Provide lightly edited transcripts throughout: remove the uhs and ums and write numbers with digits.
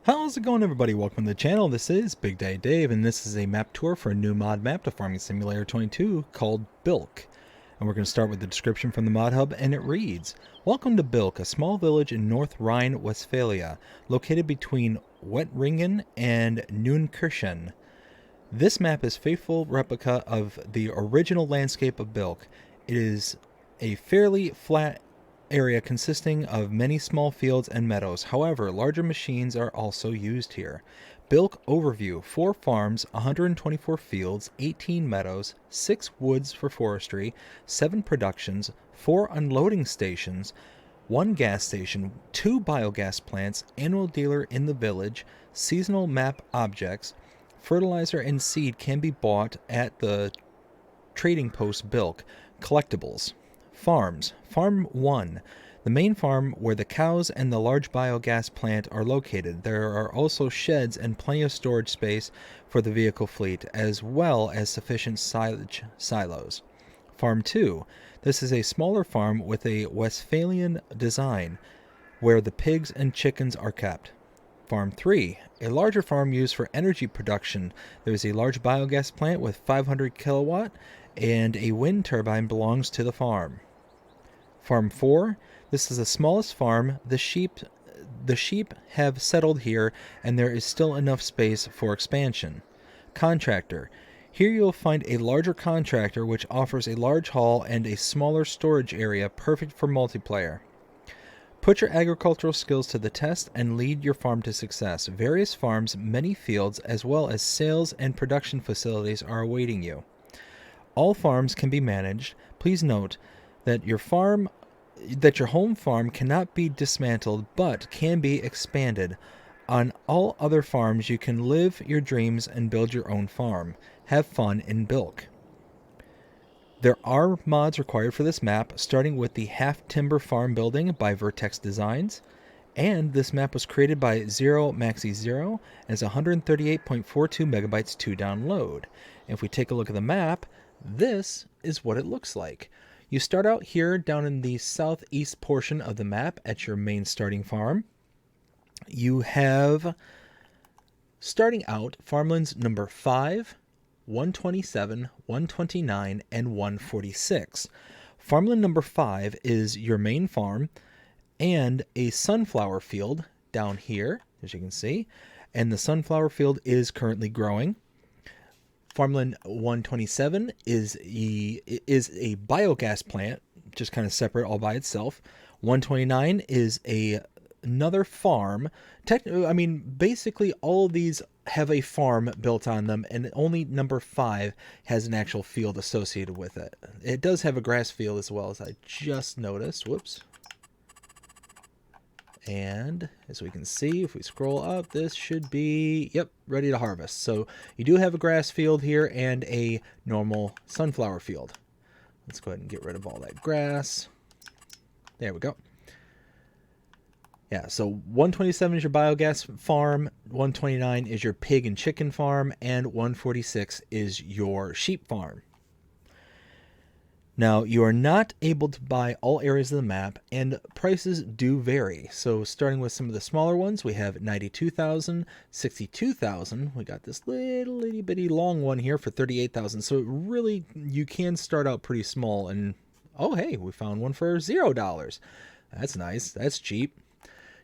How's it going, everybody? Welcome to the channel. This is Big Day Dave, and this is a map tour for a new mod map to Farming Simulator 22 called Bilk. And we're going to start with the description from the mod hub, and it reads, "Welcome to Bilk, a small village in North Rhine-Westphalia, located between Wettringen and Neunkirchen. This map is a faithful replica of the original landscape of Bilk. It is a fairly flat area consisting of many small fields and meadows. However, larger machines are also used here. Bilk overview: 4 farms, 124 fields, 18 meadows, 6 woods for forestry, 7 productions, 4 unloading stations, 1 gas station, 2 biogas plants, annual dealer in the village, seasonal map objects, fertilizer and seed can be bought at the trading post Bilk, collectibles. Farms. Farm 1. The main farm where the cows and the large biogas plant are located. There are also sheds and plenty of storage space for the vehicle fleet, as well as sufficient silage silos. Farm 2. This is a smaller farm with a Westphalian design, where the pigs and chickens are kept. Farm 3. A larger farm used for energy production. There is a large biogas plant with 500 kilowatt, and a wind turbine belongs to the farm. Farm 4. This is the smallest farm. The sheep have settled here, and there is still enough space for expansion. Contractor. Here you will find a larger contractor which offers a large hall and a smaller storage area, perfect for multiplayer. Put your agricultural skills to the test and lead your farm to success. Various farms, many fields, as well as sales and production facilities are awaiting you. All farms can be managed. Please note that your home farm cannot be dismantled but can be expanded. On all other farms you can live your dreams and build your own farm. Have fun in Bilk." There are mods required for this map, starting with the Half Timber Farm building by Vertex Designs, and this map was created by Zero Maxi Zero and is 138.42 megabytes to download. If we take a look at the map, this is what it looks like. You start out here down in the southeast portion of the map at your main starting farm. You have, starting out, farmlands number 5, 127, 129, and 146. Farmland number 5 is your main farm and a sunflower field down here, as you can see, and the sunflower field is currently growing. Farmland 127 is a biogas plant, just kind of separate all by itself. 129 is another farm. Basically all of these have a farm built on them, and only number 5 has an actual field associated with it. It does have a grass field as well, as I just noticed. Whoops. And as we can see, if we scroll up, this should be, yep, ready to harvest. So you do have a grass field here and a normal sunflower field. Let's go ahead and get rid of all that grass. There we go. Yeah, so 127 is your biogas farm, 129 is your pig and chicken farm, and 146 is your sheep farm. Now, you are not able to buy all areas of the map, and prices do vary. So starting with some of the smaller ones, we have 92,000, 62,000. We got this little itty bitty long one here for 38,000. So really, you can start out pretty small. And oh, hey, we found one for $0. That's nice. That's cheap.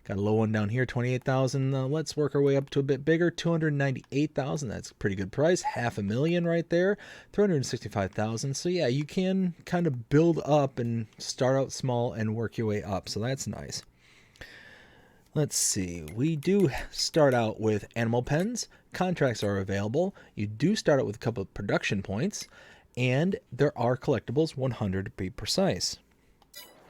Got a low one down here, 28,000. Let's work our way up to a bit bigger, 298,000. That's a pretty good price. $500,000 right there, 365,000. So yeah, you can kind of build up and start out small and work your way up. So that's nice. Let's see. We do start out with animal pens. Contracts are available. You do start out with a couple of production points, and there are collectibles, 100 to be precise.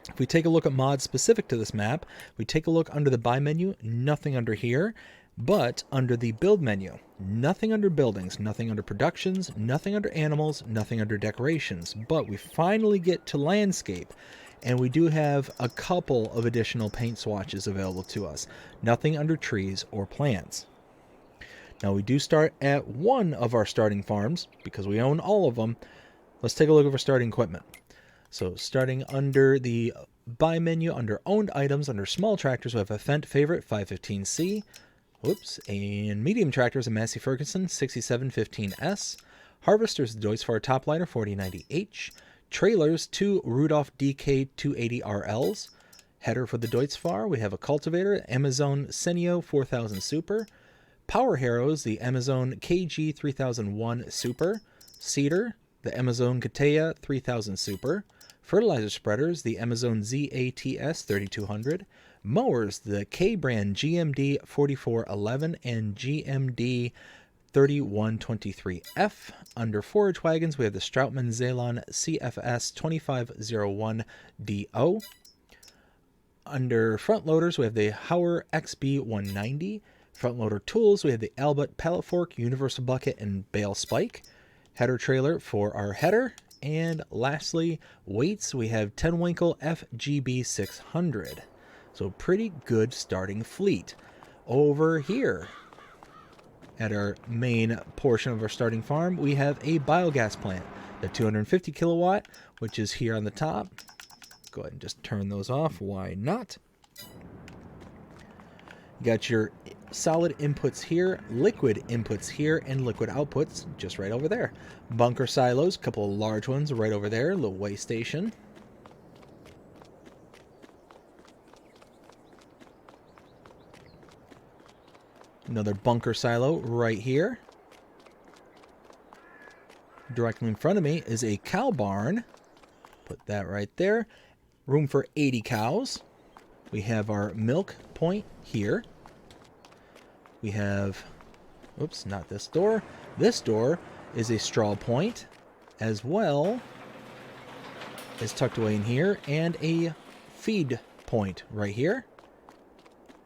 If we take a look at mods specific to this map, we take a look under the buy menu, nothing under here, but under the build menu, nothing under buildings, nothing under productions, nothing under animals, nothing under decorations. But we finally get to landscape, and we do have a couple of additional paint swatches available to us. Nothing under trees or plants. Now we do start at one of our starting farms, because we own all of them. Let's take a look at our starting equipment. So starting under the buy menu, under owned items, under small tractors, we have a Fendt Favorite 515C, Whoops. And medium tractors, a Massey Ferguson 6715S. Harvesters, the Deutz-Fahr Topliner 4090H. Trailers, 2 Rudolph DK 280RLs. Header for the Deutz-Fahr, we have a cultivator, Amazon Senio 4000 Super. Power Harrows, the Amazon KG 3001 Super. Seeder, the Amazon Kateya 3000 Super. Fertilizer spreaders, the Amazon ZATS 3200. Mowers, the K-brand GMD 4411 and GMD 3123F. Under forage wagons, we have the Strautmann Zalon CFS 2501DO. Under front loaders, we have the Hauer XB 190. Front loader tools, we have the Albert pallet fork, universal bucket, and bale spike. Header trailer for our header. And lastly, weights, we have 10 Winkle FGB 600. So pretty good starting fleet. Over here at our main portion of our starting farm, we have a biogas plant. The 250 kilowatt, which is here on the top. Go ahead and just turn those off. Why not? You got your solid inputs here, liquid inputs here, and liquid outputs just right over there. Bunker silos, a couple of large ones right over there, little weigh station. Another bunker silo right here. Directly in front of me is a cow barn. Put that right there. Room for 80 cows. We have our milk point here. We have, oops, not this door. This door is a straw point, as well as tucked away in here, and a feed point right here.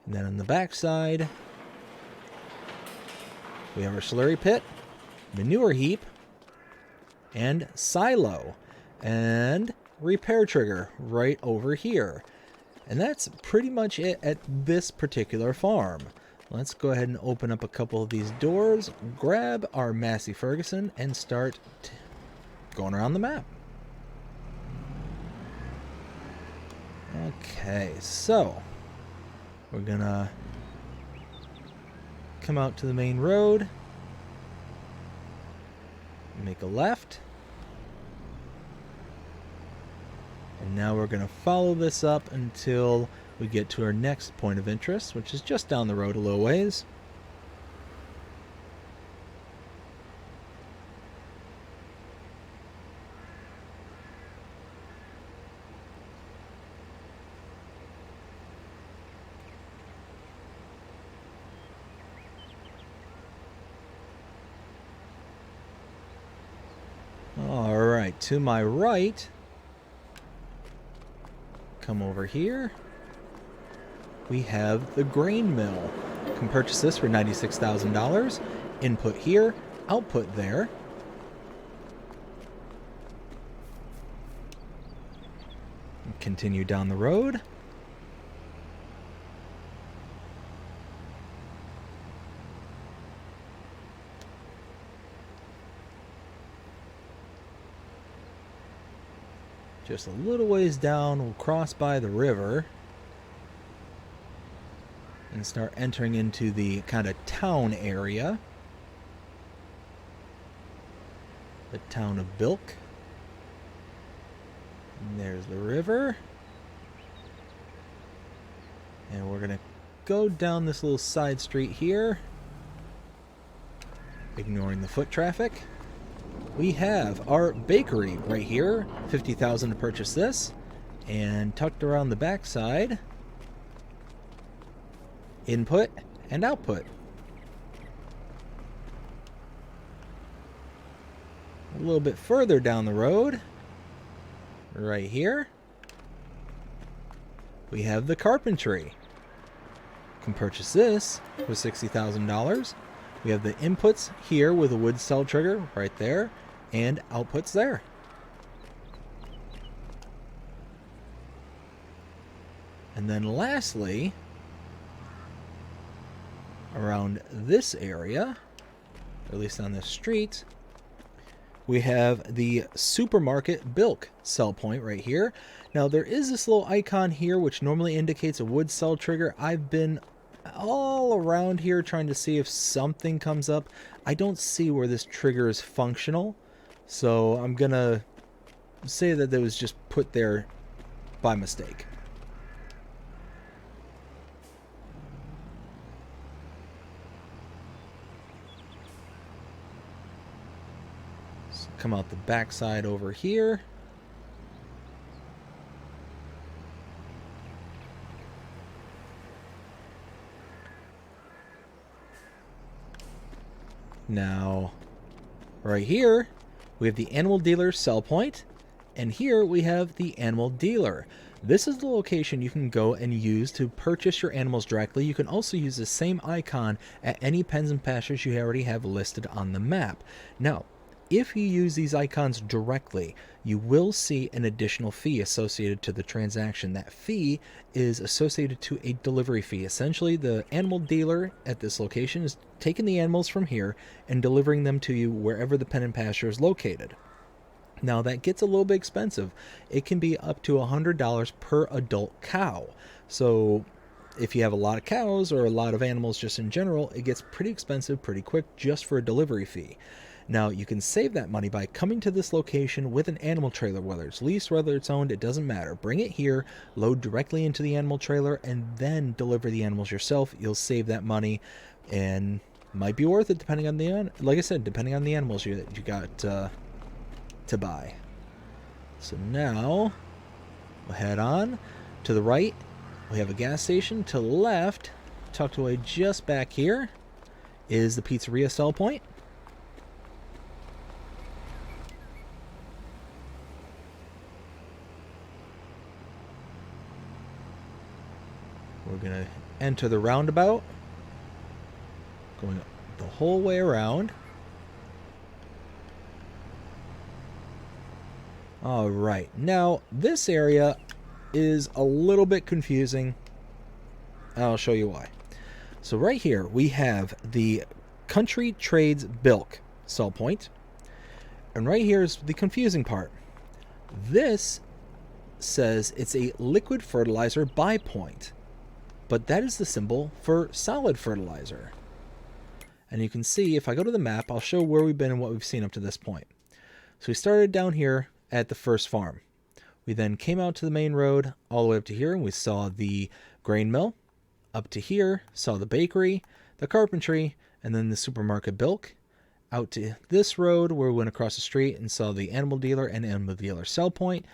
And then on the back side, we have our slurry pit, manure heap, and silo, and repair trigger right over here. And that's pretty much it at this particular farm. Let's go ahead and open up a couple of these doors, grab our Massey Ferguson, and start going around the map. Okay, so we're gonna come out to the main road, make a left, and now we're gonna follow this up until we get to our next point of interest, which is just down the road a little ways. All right, to my right, come over here. We have the grain mill. You can purchase this for $96,000. Input here, output there. Continue down the road. Just a little ways down, we'll cross by the river and start entering into the kind of town area. The town of Bilk. And there's the river. And we're going to go down this little side street here, ignoring the foot traffic. We have our bakery right here, $50,000 to purchase this, and tucked around the backside, input and output. A little bit further down the road, right here, we have the carpentry. You can purchase this for $60,000. We have the inputs here with a wood cell trigger right there, and outputs there. And then lastly, around this area, or at least on this street, we have the supermarket Bilk cell point right here. Now there is this little icon here which normally indicates a wood cell trigger. I've been all around here trying to see if something comes up. I don't see where this trigger is functional, so I'm gonna say that it was just put there by mistake. So come out the backside over here. Now, right here, we have the animal dealer sell point, and here we have the animal dealer. This is the location you can go and use to purchase your animals directly. You can also use the same icon at any pens and pastures you already have listed on the map. Now, if you use these icons directly, you will see an additional fee associated to the transaction. That fee is associated to a delivery fee. Essentially, the animal dealer at this location is taking the animals from here and delivering them to you wherever the pen and pasture is located. Now, that gets a little bit expensive. It can be up to $100 per adult cow. So if you have a lot of cows or a lot of animals just in general, it gets pretty expensive pretty quick just for a delivery fee. Now, you can save that money by coming to this location with an animal trailer, whether it's leased, whether it's owned, it doesn't matter. Bring it here, load directly into the animal trailer, and then deliver the animals yourself. You'll save that money, and might be worth it depending on the, like I said, depending on the animals that you got to buy. So now, we'll head on to the right. We have a gas station. To the left, tucked away just back here, is the pizzeria sell point. We're going to enter the roundabout, going the whole way around. All right, now this area is a little bit confusing. I'll show you why. So right here we have the Country Trades Bilk sell point, and right here is the confusing part. This says it's a liquid fertilizer buy point, but that is the symbol for solid fertilizer. And you can see, if I go to the map, I'll show where we've been and what we've seen up to this point. So we started down here at the first farm. We then came out to the main road all the way up to here, and we saw the grain mill. Up to here, saw the bakery, the carpentry, and then the supermarket Bilk. Out to this road where we went across the street and saw the animal dealer and animal dealer sell point.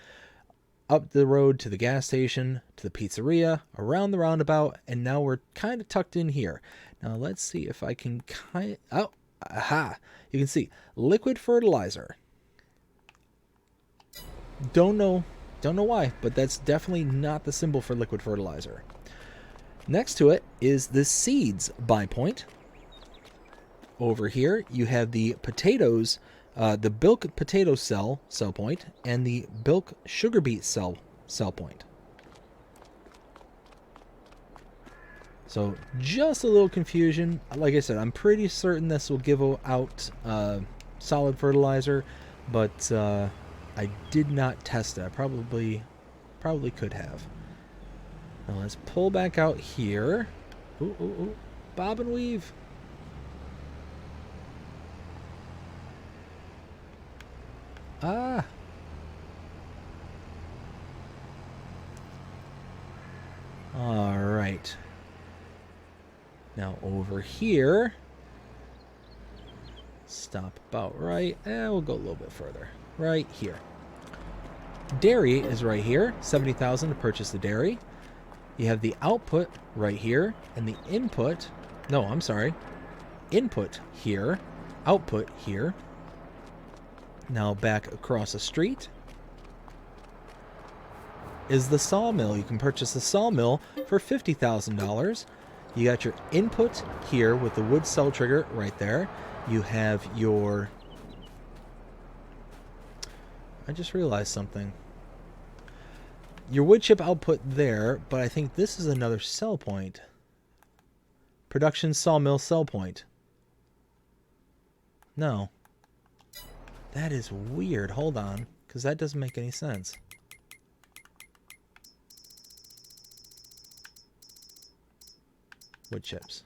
Up the road to the gas station, to the pizzeria, around the roundabout, and now we're kind of tucked in here. Now let's see if I can aha! You can see liquid fertilizer. Don't know why, but that's definitely not the symbol for liquid fertilizer. Next to it is the seeds buy point. Over here you have the potatoes, the Bilk potato sell point, and the Bilk sugar beet sell point. So just a little confusion. Like I said, I'm pretty certain this will give out solid fertilizer, but I did not test it. I probably could have. Now let's pull back out here. Ooh, ooh, ooh. Bob and weave. Ah. All right. Now over here. Stop about right. We'll go a little bit further. Right here. Dairy is right here. 70,000 to purchase the dairy. You have the output right here, and the input. No, I'm sorry. Input here, output here. Now back across the street is the sawmill. You can purchase the sawmill for $50,000. You got your input here with the wood cell trigger right there. You have your... I just realized something. Your wood chip output there, but I think this is another sell point. Production sawmill sell point. No. That is weird. Hold on, because that doesn't make any sense. Wood chips.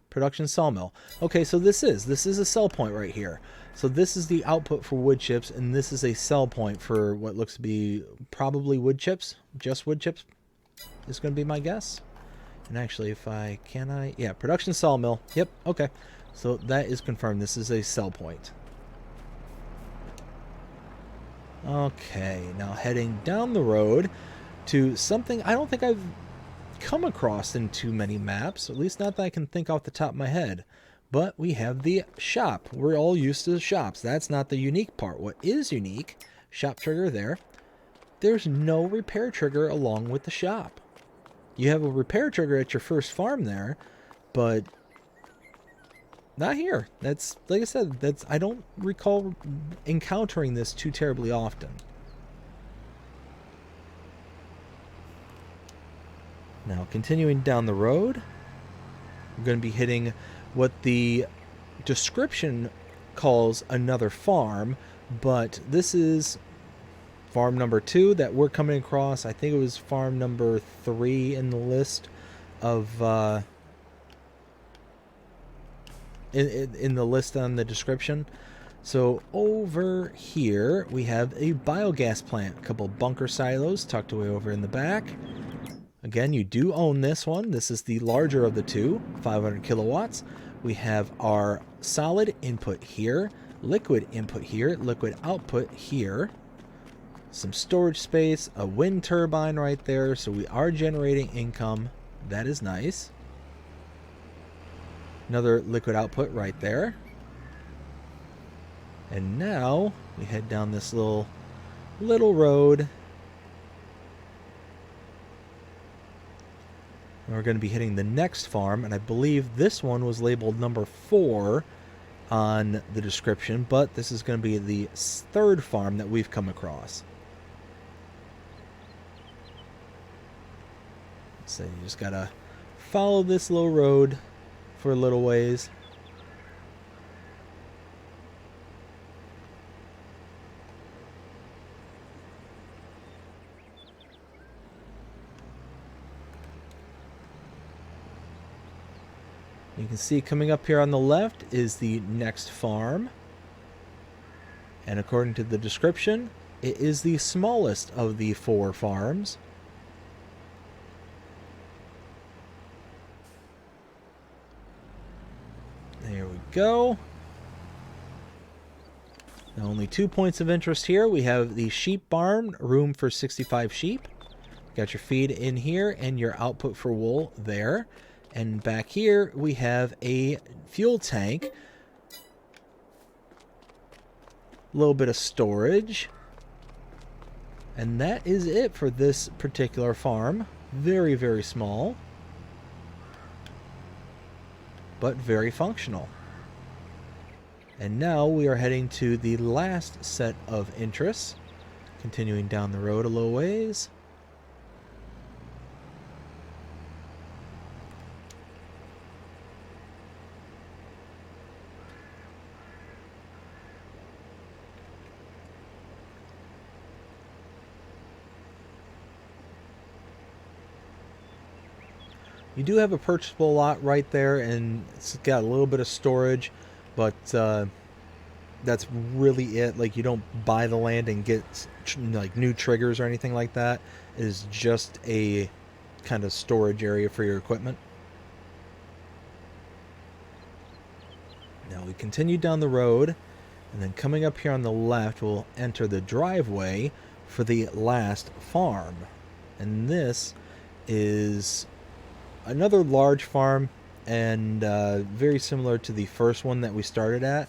Production sawmill. Okay, so this is a sell point right here. So this is the output for wood chips, and this is a sell point for what looks to be probably wood chips. Just wood chips is going to be my guess. And actually, if I yeah, production sawmill. Yep, okay. So that is confirmed. This is a sell point. Okay, now heading down the road to something I don't think I've come across in too many maps, at least not that I can think off the top of my head. But we have the shop. We're all used to the shops. That's not the unique part. What is unique, shop trigger there, there's no repair trigger along with the shop. You have a repair trigger at your first farm there, but not here. That's, like I said, that's, I don't recall encountering this too terribly often. Now, continuing down the road, we're going to be hitting what the description calls another farm, but this is farm number 2 that we're coming across. I think it was farm number 3 in the list of in the list on the description. So over here we have a biogas plant, a couple bunker silos tucked away over in the back. Again, you do own this one. This is the larger of the two, 500 kilowatts. We have our solid input here, liquid input here, liquid output here. Some storage space, a wind turbine right there, so we are generating income. That is nice. Another liquid output right there. And now we head down this little road. And we're going to be hitting the next farm, and I believe this one was labeled number 4 on the description, but this is going to be the 3rd farm that we've come across. So you just got to follow this little road for a little ways. You can see coming up here on the left is the next farm. And according to the description, it is the smallest of the 4 farms. There we go. Now only 2 points of interest here. We have the sheep barn, room for 65 sheep. Got your feed in here and your output for wool there. And back here we have a fuel tank, a little bit of storage, and that is it for this particular farm. Very, very small, but very functional. And now we are heading to the last set of interests, continuing down the road a little ways. You do have a purchasable lot right there, and it's got a little bit of storage, but that's really it. Like, you don't buy the land and get like new triggers or anything like that. It is just a kind of storage area for your equipment. Now we continue down the road, and then coming up here on the left, we'll enter the driveway for the last farm. And this is another large farm, and very similar to the first one that we started at.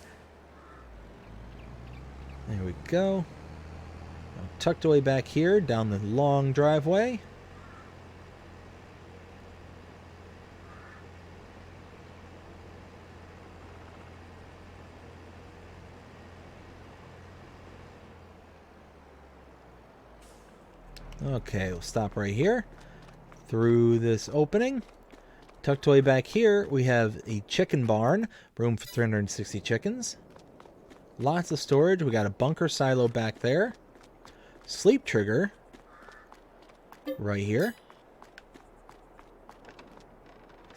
There we go. Now, tucked away back here down the long driveway. Okay, we'll stop right here. Through this opening, tucked away back here, we have a chicken barn, room for 360 chickens. Lots of storage. We got a bunker silo back there. Sleep trigger right here.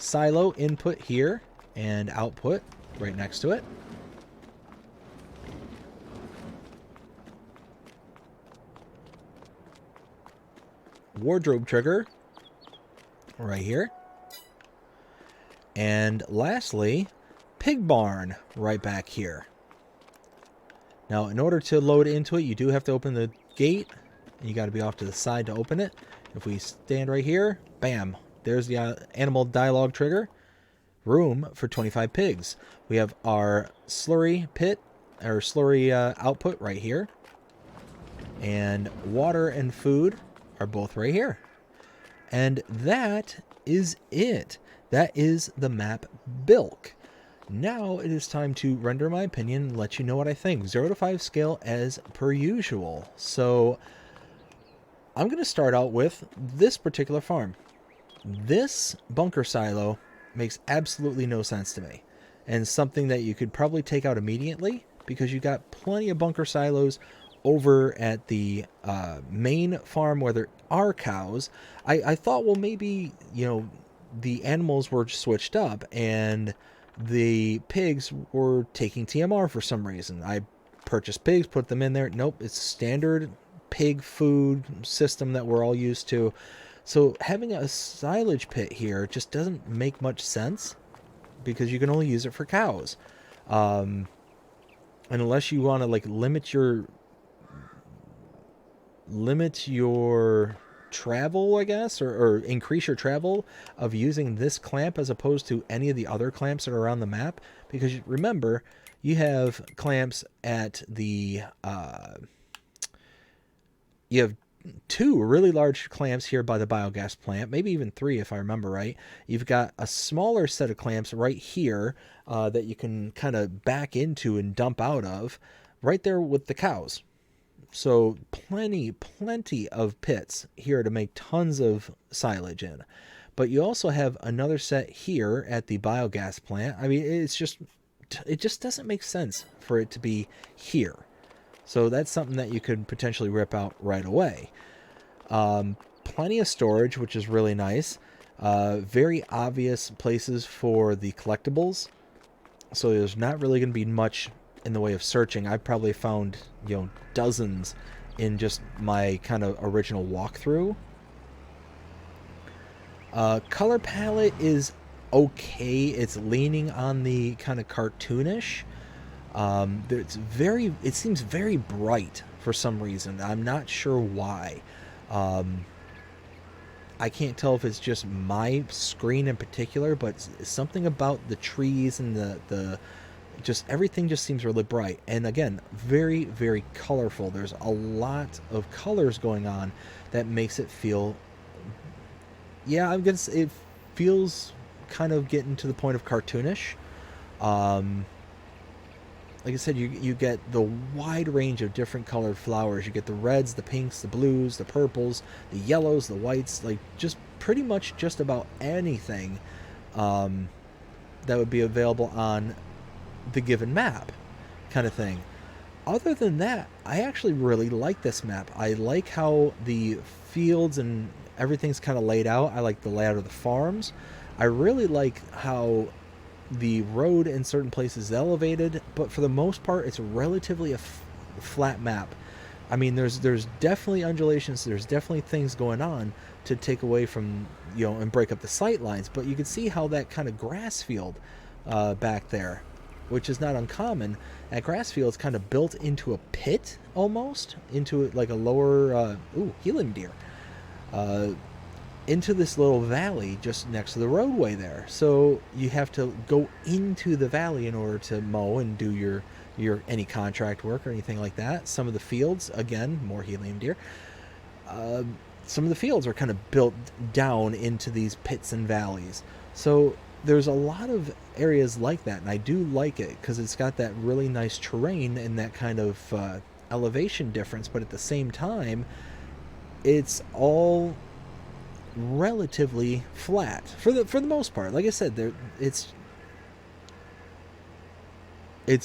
silo input here and output right next to it. Wardrobe trigger right here. And lastly, pig barn right back here. Now, in order to load into it, you do have to open the gate. And you got to be off to the side to open it. If we stand right here, bam, there's the animal dialogue trigger. Room for 25 pigs. We have our slurry pit, or slurry output right here. And water and food are both right here. And that is it. That is the map Bilk. Now it is time to render my opinion and let you know what I think. 0 to 5 scale as per usual. So I'm going to start out with this particular farm. This bunker silo makes absolutely no sense to me. And something that you could probably take out immediately, because you got plenty of bunker silos over at the main farm where there are cows. I thought, well, maybe, you know, the animals were switched up and the pigs were taking TMR for some reason. I purchased pigs, put them in there. Nope, it's standard pig food system that we're all used to. So having a silage pit here just doesn't make much sense, because you can only use it for cows. And unless you want to like limit your travel, I guess, or increase your travel of using this clamp as opposed to any of the other clamps that are around the map. Because remember, you have clamps at the you have 2 really large clamps here by the biogas plant, maybe even 3 if I remember right. You've got a smaller set of clamps right here that you can kind of back into and dump out of right there with the cows. So plenty of pits here to make tons of silage in. But you also have another set here at the biogas plant. I mean, it just doesn't make sense for it to be here. So that's something that you could potentially rip out right away. Plenty of storage, which is really nice. Very obvious places for the collectibles. So there's not really going to be much in the way of searching. I probably found, you know, dozens in just my kind of original walkthrough. Color palette is okay. It's leaning on the kind of cartoonish. It seems very bright for some reason. I'm not sure why. I can't tell if it's just my screen in particular, but something about the trees and the just everything just seems really bright. And again, very colorful. There's a lot of colors going on that makes it feel, yeah, I'm gonna say it feels kind of getting to the point of cartoonish. Like I said, you get the wide range of different colored flowers. You get the reds, the pinks, the blues, the purples, the yellows, the whites, like just pretty much just about anything that would be available on the given map kind of thing. Other than that, I actually really like this map. I like how the fields and everything's kind of laid out. I like the layout of the farms. I really like how the road in certain places is elevated, but for the most part it's relatively a flat map. I mean, there's definitely undulations, there's definitely things going on to take away from, you know, and break up the sight lines, but you can see how that kind of grass field back there, which is not uncommon, that grass field is kind of built into a pit, almost into like a lower helium deer, into this little valley just next to the roadway there. So you have to go into the valley in order to mow and do your any contract work or anything like that. Some of the fields, again, more helium deer, some of the fields are kind of built down into these pits and valleys. So there's a lot of areas like that, and I do like it because it's got that really nice terrain and that kind of elevation difference, but at the same time it's all relatively flat for the most part. Like I said, it's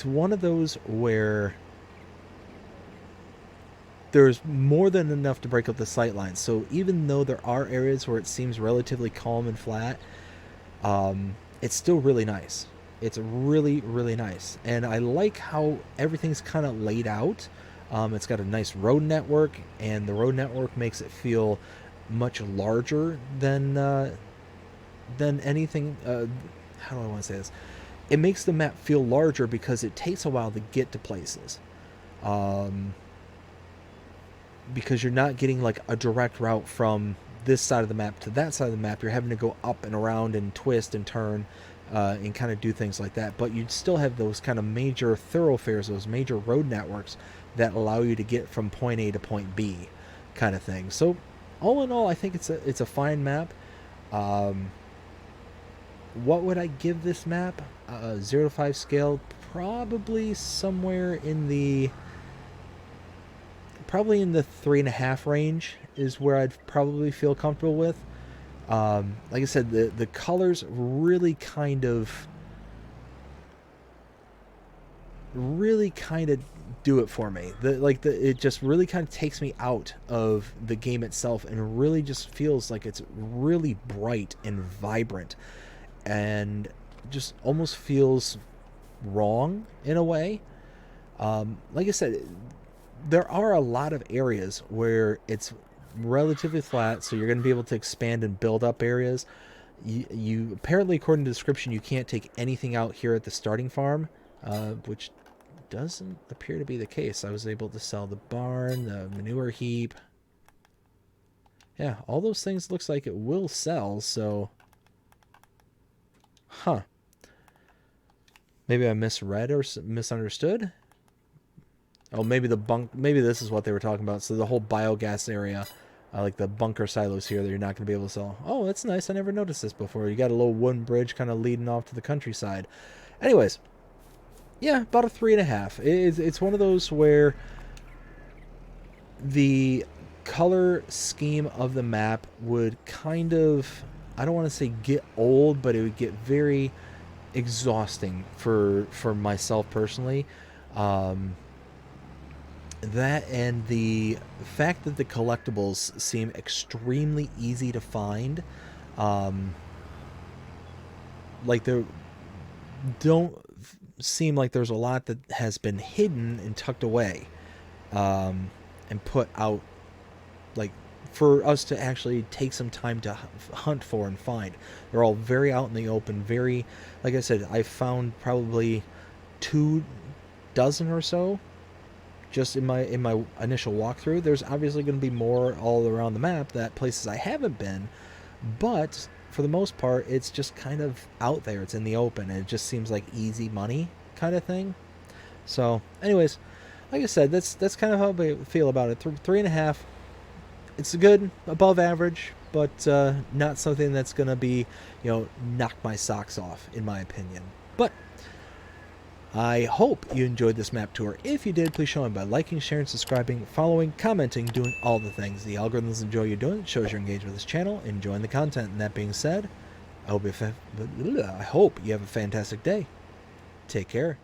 one of those where there's more than enough to break up the sight lines. So even though there are areas where it seems relatively calm and flat, it's still really nice. It's really, really nice. And I like how everything's kind of laid out. It's got a nice road network, and the road network makes it feel much larger than anything. How do I want to say this? It makes the map feel larger because it takes a while to get to places. Um, because you're not getting like a direct route from this side of the map to that side of the map. You're having to go up and around and twist and turn and kind of do things like that. But you'd still have those kind of major thoroughfares, those major road networks that allow you to get from point A to point B, kind of thing. So, all in all, I think it's a fine map. Um, what would I give this map? 0 to 5 scale, probably somewhere in the 3.5 range is where I'd probably feel comfortable with. Like I said, the colors really kind of do it for me. It just really kind of takes me out of the game itself and really just feels like it's really bright and vibrant and just almost feels wrong in a way. Like I said, there are a lot of areas where it's relatively flat, so you're going to be able to expand and build up areas. You apparently, according to the description, you can't take anything out here at the starting farm, which doesn't appear to be the case. I was able to sell the barn, the manure heap. Yeah, all those things looks like it will sell, so... Huh. Maybe I misread or misunderstood? Oh, maybe maybe this is what they were talking about. So the whole biogas area, like the bunker silos here that you're not going to be able to sell. Oh, that's nice. I never noticed this before. You got a little wooden bridge kind of leading off to the countryside. Anyways, yeah, about a 3.5. It's one of those where the color scheme of the map would kind of, I don't want to say get old, but it would get very exhausting for myself personally. That and the fact that the collectibles seem extremely easy to find. Like there don't seem like there's a lot that has been hidden and tucked away and put out, like, for us to actually take some time to hunt for and find. They're all very out in the open, very, like I said, I found probably 24 or so just in my initial walkthrough. There's obviously going to be more all around the map, that places I haven't been, but for the most part it's just kind of out there, it's in the open, and it just seems like easy money kind of thing. So anyways, like I said, that's kind of how I feel about it. 3.5. It's good, above average, but not something that's going to be, knock my socks off, in my opinion. But I hope you enjoyed this map tour. If you did, please show me by liking, sharing, subscribing, following, commenting, doing all the things. The algorithms enjoy you doing. It shows you're engaged with this channel, enjoying the content. And that being said, I hope you have a fantastic day. Take care.